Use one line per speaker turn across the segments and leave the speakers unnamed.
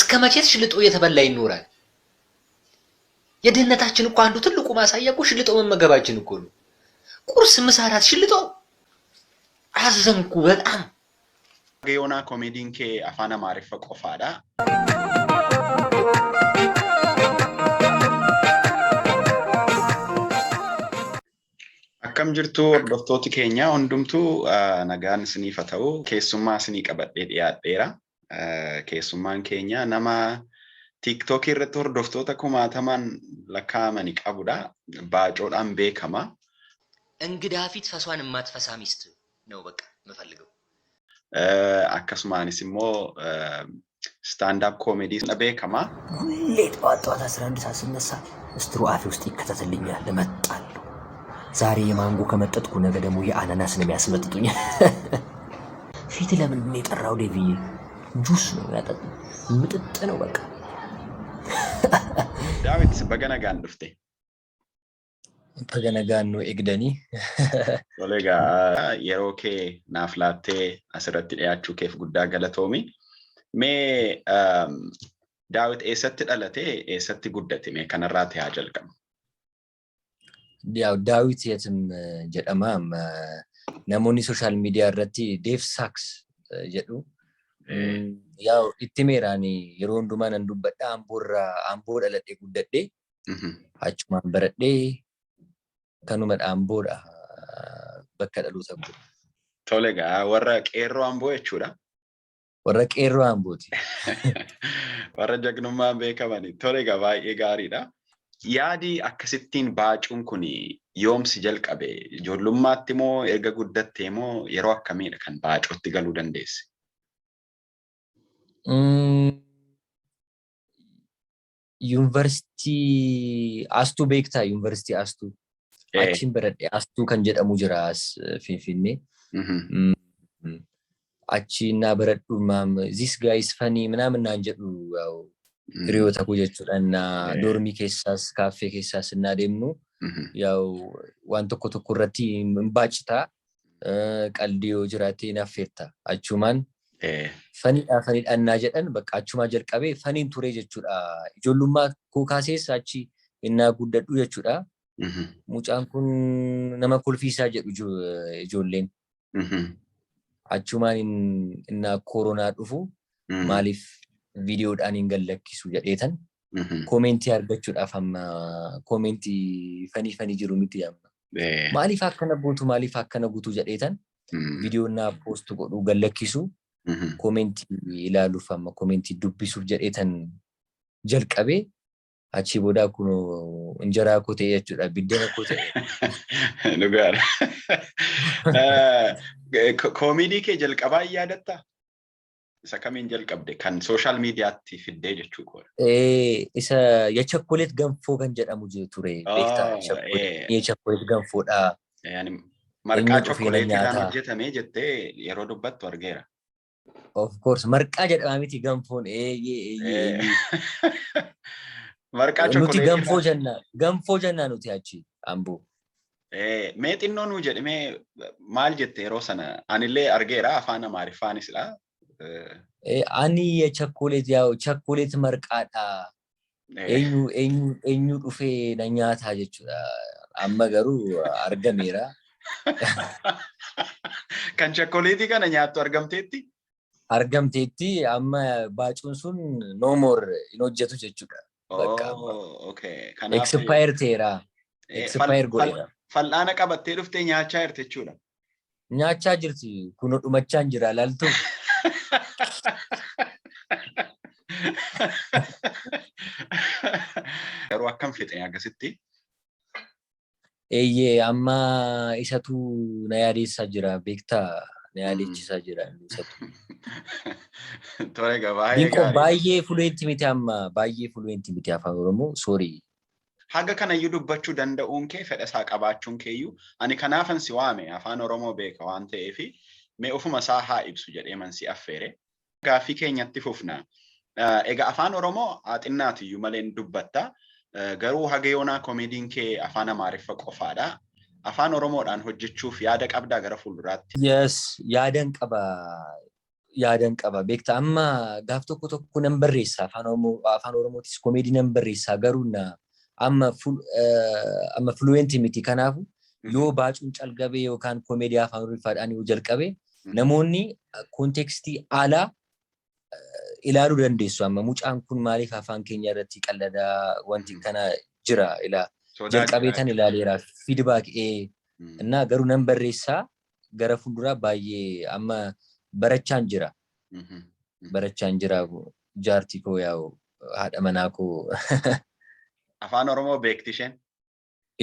እስከ መቼስ ሽልጦ እየተበላ ይኖራል? የድህነታችን እኮ አንዱ ትልቁ ማሳያ እኮ ሽልጦ መመገባችን እኮ ነው። ቁርስ፣ ምሳ፣ እራት ሽልጦ። አዘንኩ በጣም።
ዮና ኮሜዲን ኬ አፋን አማርኛ ቆፋዳ akkam jirtu hordoftooti keenya hundumtuu nagaan isiniif haa ta'u keessummaa isinii qabadhee dhiyaadheera. Keessummaan keenya nama TikTok irratti hordoftoota kumaataman lakkaa'amanii qabudha. Baacoodhaan beekama.
እንግዳ ፊት ፈሷን የማትፈሳ ሚስት ነው በቃ የምፈልገው።
akkasumaanis immoo stand up comedy beekama.
ሁሌ ጠዋት 11 ሰዓት ስነሳ ስትሩ አፌ ውስጥ ይከተትልኛል እመጣለሁ። ዛሬ የማንጎ ከመጠጥኩ ነገ ደግሞ የአናናስ ነው የሚያስመጥጡኝ። ፊት ለምን ነው የጠራው ዴቪዬ? ጁስ ነው ያጠጣ ምጥጥ ነው በቃ።
ዳዊት በገነጋን ድፍቴ
በገነጋን ነው ኤግደኒ
ኮሌጋ የሮኬ ናፍላቴ አስረት ያቹ ኬፍ ጉዳ ገለቶሚ ሜ ዳዊት ኤሰት ዳለቴ ኤሰት ጉደቴ ሜ ከነራቴ ያጀልቀም
ያው ዳዊት የትም ጀደማም ነሞኒ ሶሻል ሚዲያ ረቲ ዴቭ ሳክስ ጀዱ ያው ኢቲሜራኒ የሮንዱማን እንዱበዳ አምቦ ዳለቴ ጉደዴ አጭማን በረዴ ከኑመድ አምቦዳ በከደሉ ተብሎ
ቶሌጋ ወራ ቄሮ አምቦ የቹዳ
ወራ ቄሮ አምቦቲ
ወራ ጀግኑማ ቤከማኒ ቶሌጋ ባይ ጋሪዳ yaadi akkasittiin baacuun kun yoomsi jalqabe ijoollummaatti moo erga guddattee moo yeroo akkamiidha kan baacuutti galuu dandeesse?
University Astu beektaa University Astu achiin baradhe Astu kan jedhamu jira Finfinnee. Achiin naa baradhu maam this guy is funny ምናምን naan jedhu ያው Hiriyoota koo jechuudhaan doormii keessaas kaaffee keessaas innaa deemnu yaw waan tokko tokko irratti mbaacitaa qalbii yoo jiraatee naffeetta achumaan faniidha annaa jedhan bakka achumaa jalqabee faniin ture jechuudha. Ijoollummaa koo kaasees achi innaa guddadhu jechuudha. Mucaan kun nama kolfiisaa jedhu ijoolleen achumaan innaa koronaa dhufu maaliif videodhaan hin gallakkisu jedheetan komentii argachuudhaaf amma komentii fanii jiru miti amma maaliif akkana guutu jedheetan videoon na post godhu gallakkisu komentii ilaaluuf amma komentii dubbisuuf jedheetan jalqabee achi booda kuno injera koo ta'e jechuudha biddeena koo ta'e
dhugaadha. Koomedii kee jalqabaa yaadatta? isa kamiin jalqabde kan social mediaatti fiddee jechuu koora?
Isa የቸኮሌት ገንፎ kan jedhamu ture beektaa የቸኮሌት ገንፎodha.
Yani marqaa chokkoleetiidhaan hojjetamee jettee yeroo dubbattu argeera.
Of course marqaa jedhama miti ganfoon
marqaa
nuti ganfoo jenna nuti achi ambo.
Mee xinnoo nuu jedhimee maal jette yeroo sana anillee argeera afaan amaariffaanisdha.
Ani የቸኮሌት ያው ቸኮሌት መርቃዳ ኤኙ ዱፌ ነኛታ jechuudha amma garuu argameera
kan chokkoleetii kana nyaattu
argamteetti amma baacuun sun no more hin hojjetu jechuudha.
Bakka okay kana
expire teera expire godheera
fal'aana qabattee dhuftee nyaachaa jirti jechuudha.
Nyaachaa jirti kuno dhumachaa jira laaltu.
Yeroo akkam fixee akkasitti?
Eeyyee amma isatu na yaadeessaa jira beektaa na yaadeechisaa jira isatu.
Tole gabaa
baay'ee fluent miti amma baay'ee fluent miti afaan Oromoo sorry.
Haga kana iyyuu dubbachuu danda'uun kee fedha isaa qabaachuun keeyyuu ani kanaafan si waame afaan Oromoo beeka waan ta'eef mee ofuma isaa haa ibsu jedhee man si affeere. Gaaffii keenyatti fufna. Egaa afaan Oromoo xinnaatiyyuu malee dubbatta. Garuu haga yoonaa koomediin kee afaan Amaariffa qofaadha. Afaan Oromoodhaan hojjechuuf yaada qabdaa gara fuulduraatti?
Yes, yaadan qaba. yaadan qaba. Beektaa amma gaaf tokko nan barreessa afaan Oromootis komeedii nan barreessa garuu amma fluent miti kanaafu yoo baacuun calqabee yookaan komeedii afaan Oromoodhaan yoo jalqabe namoonni kontekstii alaa ilaaluu dandeessu. Amma mucaan kun maaliif afaan keenya irratti qalladaa wanti kana jira jalqabee tan ilaaleera feedback እና garuu nan barreessaa gara fuulduraa baay'ee amma barachaan jira jaartii koo yaa'u haadha manaa koo
afaan Oromoo beekti isheen?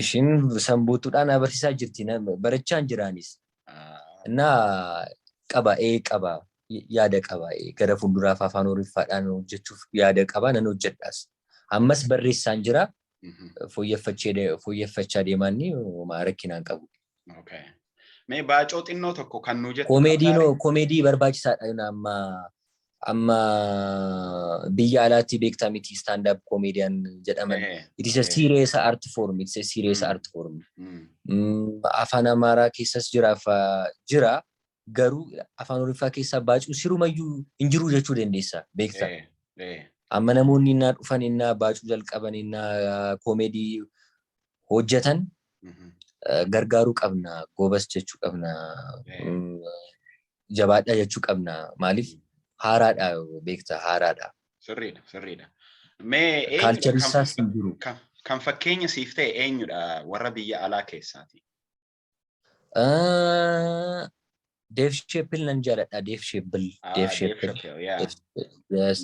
Ishiin sambuutuudhaan abarsiisaa jirti barachaan jiraanis. እና qaba yaada qaba gara fuulduraaf afaan Oromoodhaan hojjechuuf yaada qaba nan hojjedhaas. Ammas barreessaan jira fooyyeffachaa deemaanni rakkinaan qabu.
Okay. Mee baacoo xinnoo tokko kan nu jettu
komeedii barbaachisaadha amma biyya alaatti beektaa miti stand up comedian jedhaman. It is a serious art form. Afaan Amaaraa keessas jira garuu afaan Oromoo keessaa baacuu sirumayyuu hin jiru jechuu dandeessa beektaa. Amma namoonni innaa dhufan innaa baacuu jalqaban innaa komeedii hojjetan gargaaruu qabna, goobas jechuu qabna, jabaadha jechuu qabna. Maaliif haaraadha beektaa haaraadha.
Sirriidha. Mee
Kaalcharisaas hin jiru.
Kan fakkeenya siif ta'e eenyudha warra biyya alaa keessaati?
Dave Chappelle nan jaaladha. Dave Chappelle. Yes.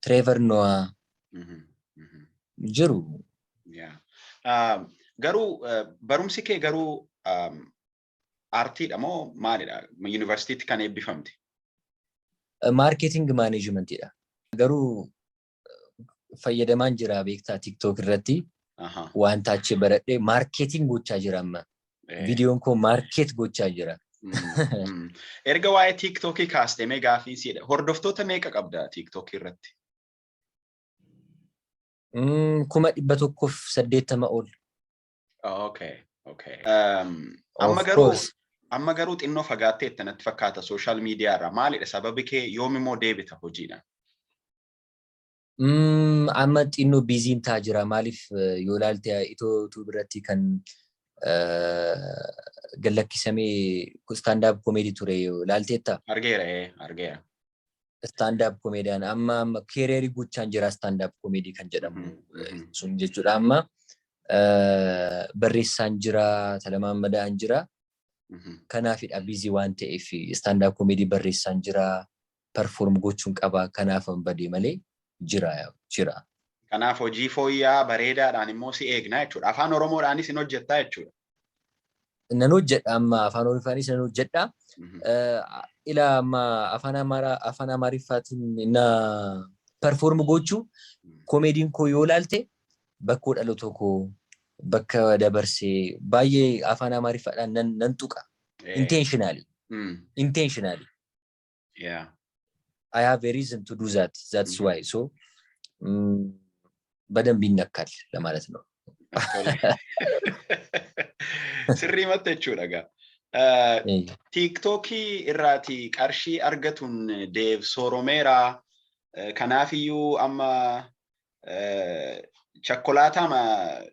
Trevor Noah. Jiru.
Garuu barumsi kee garuu aartiidha moo maalidha? Yuunivarsiitiitti kan eebbifamte?
Marketing managementidha. Garuu fayyadamaan jira beektaa TikTok irratti wanta achi baradhee marketing gochaa jira amma. Videoon koo market gochaa jira.
Erga waa'ee TikTokii kaastee mee gaafii siidha. Hordoftoota meeqa qabda TikTok irratti?
180 ol.
Okay. Amma garuu xinnoo fagaattee natti fakkaata social media irraa. Maalidha sababi kee yoomimmoo deebita hojiidhaan?
Amma xinnoo biiziin ta'aa jira. Maaliif yoo ilaalte itoo biratti kan gallakkisamee stand up comedy ture yoo ilaalteetta?
Argeera.
Stand up comedian amma keereerii gochaan jira stand up comedy kan jedhamu sun jechuudha. Amma barreessaan jira, Talamaan Madaan jira. Kanaafidha biizii waan ta'eef stand up comedy barreessaan jira, perform gochuun qaba. Kanaaf badee malee jira.
Kanaaf hojii fooyyaa bareedaadhaan immoo si eegna jechuudha. Afaan Oromoodhaanis hin hojjettaa jechuudha.
Nan hojjedha amma afaan Oromoonis nan hojjedha. Ila amma afaan Amaariffaatiin inna perform gochuu komeediin koo yoo ilaalte bakkoo dhaloota koo bakka dabarsee baay'ee afaan Amaariffaadhaan nan tuqa. Intentionally.
Yeah.
I have a reason to do that. That's why. So በደንብ ይነካል ለማለት ነው።
Sirrii matta jechuudha egaa. TikTokii irraati qarshii argatuun Deev Sooromeera. Kanaafiyyuu amma chokkolaataa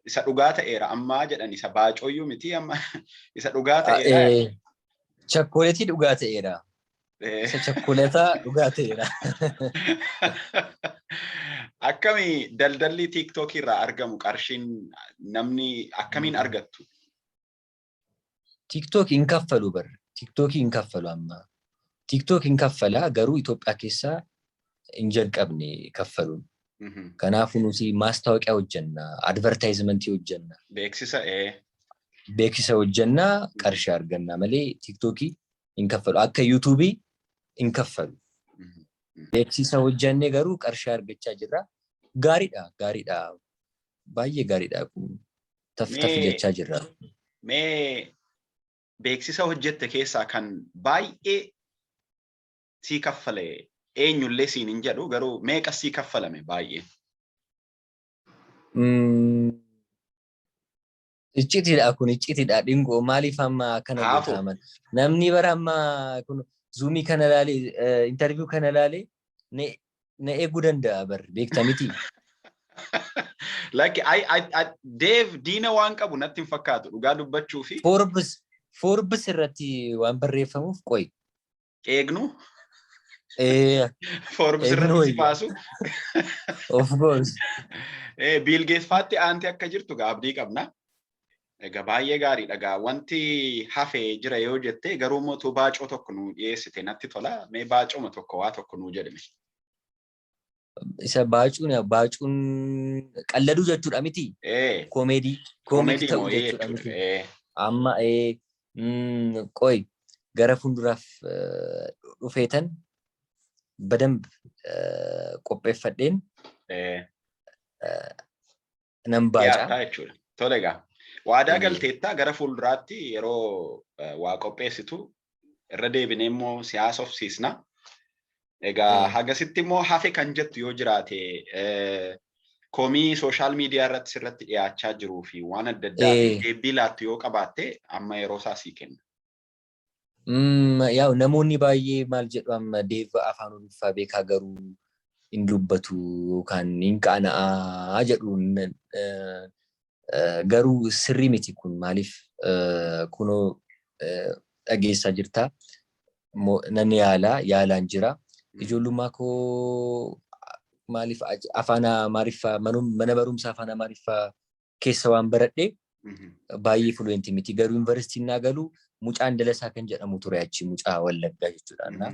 isa dhugaa ta'eera amma jedhan isa baacooyyuu miti amma isa dhugaa ta'eera.
Chokkoleetii dhugaa ta'eera. Isa chokkoleetaa dhugaa ta'eera.
Akkami daldalli TikTok irraa argamu qarshiin namni akkamiin argattu?
TikTok hin kaffalu bar. TikTok hin kaffalu amma. TikTok hin kaffala garuu Itoophiyaa keessaa hin jalqabne kaffaluun. Kanaafuu nuti maastaawoqiyaa hojjenna, advertisementii hojjenna. Beeksisa hojjenna, qarshii arganna malee TikTok hin kaffalu. Akka YouTube hin kaffalu. Beeksisa hojjennee garuu qarshii argachaa jirra. Gaariidha. Baay'ee gaariidha kun. Taf jechaa jirra.
Mee beeksisa hojjette keessaa kan baay'ee sii kaffale eenyullee siin hin jedhu garuu meeqa sii kaffalame baay'ee?
Iccitiidha kun iccitiidha dhingoo maaliif amma kana gootaman namni bara amma kun zoomii kana ilaalee interview kana ilaalee na eeguu danda'a bar beektaa miti.
Like Dave diina waan qabu natti hin fakkaatu dhugaa dubbachuu fi
Forbes irratti waan barreeffamuuf qoy.
Eegnu? Forbes irratti si baasu?
Of course.
Bill Gates faatti aanti akka jirtu abdii qabna. Egaa baay'ee gaariidha gaa wanti hafee jira yoo jette garuu mootu baacoo tokko nu dhiyeessite natti tola. Mee baacooma tokko waa tokko nu jedhame.
Isa baacuun qalladuu jechuudha miti. Koomedii ta'uu jechuudha miti. Amma qoy gara fuulduraaf dhufeetan badamb qopheeffadheen nan baaca.
Tole egaa. Waadaa galteettaa gara fuulduraatti yeroo waa qopheessitu irra deebinee immoo siyaasa ofsiisna. Egaa hagasitti immoo hafe kan jettu yoo jiraate komii sooshaal miidiyaa irratti sirratti dhiyaachaa jiruu fi waan adda addaa deebii laattu yoo qabaatte amma yeroo isaa sii kenna.
Yaa namoonni baay'ee maal jedhu amma Deev afaan Oromoo beekaa garuu hin dubbatu yookaan hin qaana'aa jedhu. Garuu sirrii miti kun maaliif kunoo dhageessaa jirta nan yaalaan jira ijoollummaa koo maaliif afaan Amaariffaa mana barumsaa afaan Amaariffaa keessa waan baradhe baay'ee fluent miti garuu yuunivarsiitiin naa galu mucaan Dalasaa kan jedhamu ture achi mucaa Wallaggaa jechuudha.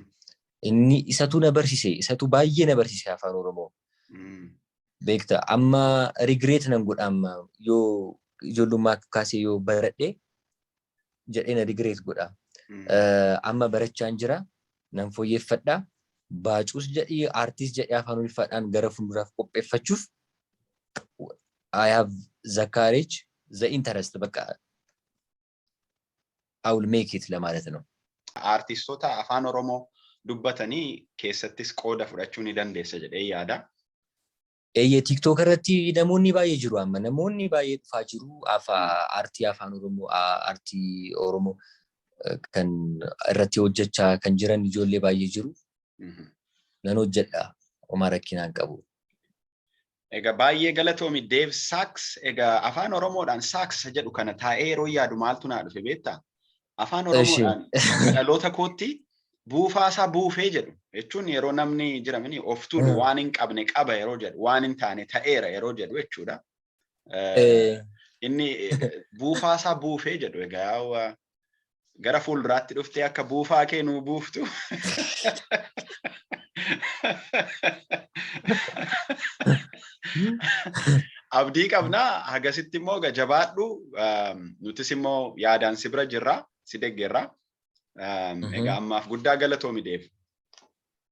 Inni isatu na barsiise isatu baay'ee na barsiise afaan Oromoo. Beekta amma regret nan godha amma yoo ijoollummaa kaasee yoo baradhe jedhee na regret godha. Amma barachaan jira nan fooyyeffadha baacuus jedhee artist jedhee afaan Oromoodhaan gara fuulduraaf qopheeffachuuf I have the courage the interest በቃ I will make it ለማለት ነው.
Artistoota afaan Oromoo dubbatanii keessattis qooda fudhachuu ni dandeessa jedhee yaada.
TikTok irratti namoonni baay'ee jiru amma namoonni baay'ee dhufaa jiru aartii afaan Oromoo aartii Oromoo kan irratti hojjechaa kan jiran ijoollee baay'ee jiru. Nan hojjedha homaa rakkinaan qabu.
Egaa baay'ee galatoomi Dave Sachs egaa afaan Oromoodhaan Sachs jedhu kana taa'ee yeroo yaadu maaltu naa dhufe beektaa? Afaan Oromoodhaan dhaloota kootti buufaasaa buufee jedhu jechuun yeroo namni jiramanii of tuulu waan hin qabne qaba yeroo jedhu waan hin taane ta'eera yeroo jedhu jechuudha. Inni buufaasaa buufee jedhu egaa gara fuulduraatti dhuftee akka buufaa kee nuu buuftu. Abdii qabnaa hagasitti immoo jabaadhu nutis immoo yaadaan si bira jirra si deeggerra. Egaa ammaaf guddaa galatoomi Deev.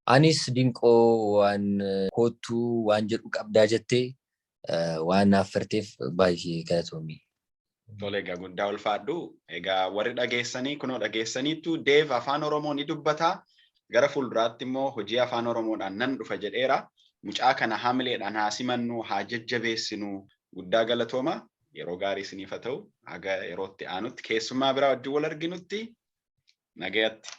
Anis dinqoo waan kootuu waan jedhu qabdaa jettee waan naaffarteef baay'ee galatoomi.
Tole egaa guddaa ulfaadhu. Egaa warri dhageessanii kunoo dhageessaniitu Deev afaan Oromoo ni dubbataa. Gara fuulduraatti immoo hojii afaan Oromoodhaan nan dhufa jedheera. Mucaa kana hamileedhaan haa simannu haa jajjabeessinu guddaa galatooma. Yeroo gaarii isiniif haa ta'u haga yerootti aanutti keessummaa biraa wajjin wal arginutti nagayatti.